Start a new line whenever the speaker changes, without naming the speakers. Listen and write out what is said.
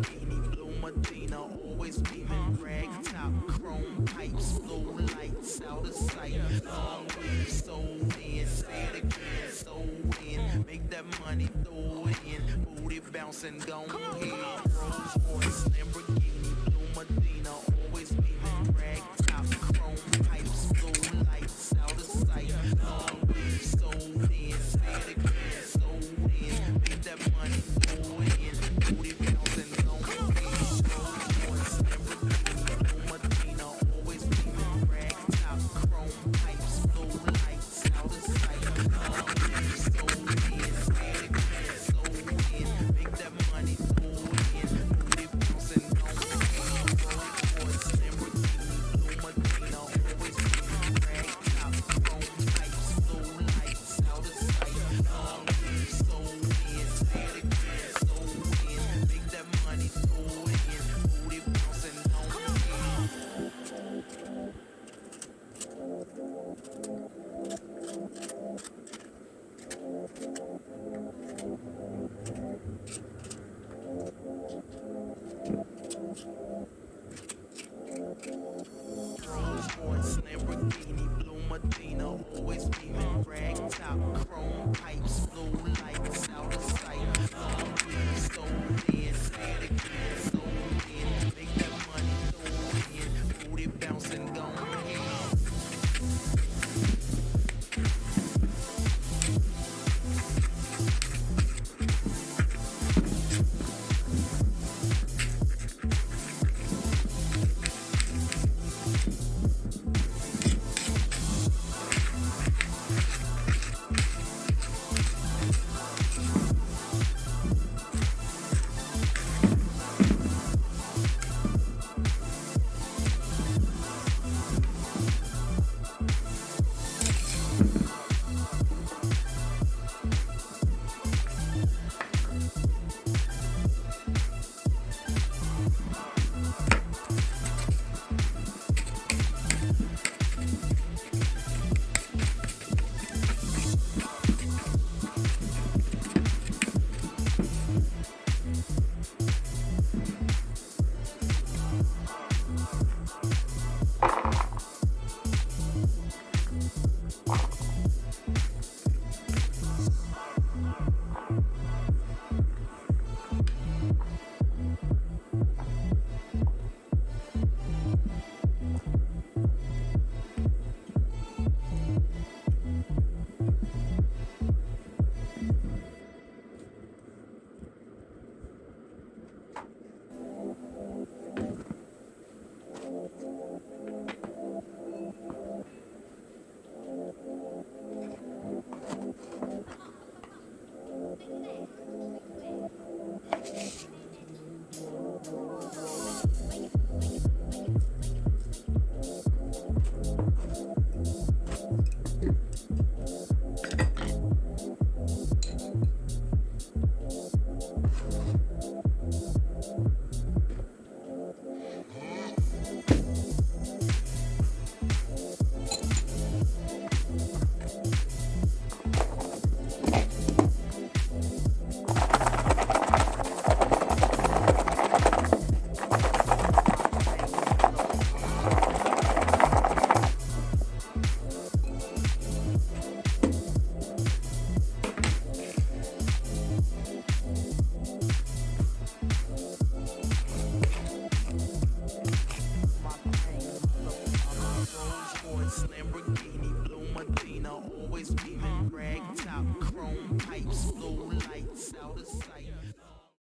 Lamborghini, blue Medina, always beaming, rag top, chrome pipes, blue lights out of sight. Long weed, sold in, say it again, sold in, make that money, throw it in, booty bouncing, gon' head. Rolls Royce, Lamborghini, blue Medina, always beaming, rag top, chrome pipes, blue lights out of sight. Long weed, sold in, say it again, sold in, make that money, throw it in, booty bouncing, gon' head. Rolls Royce, Lamborghini, blue Medina, always beaming, rag top, chrome pipes, blue lights out of sight. Long weed, sold in, say it again, sold in, make that money, throw it in, booty bouncing, gon' head. Rolls Royce, Lamborghini, blue Medina, always beaming, rag top, chrome pipes, blue lights out of sight. Long weed, sold in, say it again, sold in, make that money, throw it in, booty bouncing, gon' head. Rolls Royce, Lamborghini, blue Medina, always beaming, rag top, chrome pipes, blue lights out of sight. Long weed, sold in, say it again, sold in, make that money, throw it in, booty bouncing, gon' head. Lamborghini, blue Medina, always beaming, rag top, chrome pipes, blue lights out of sight.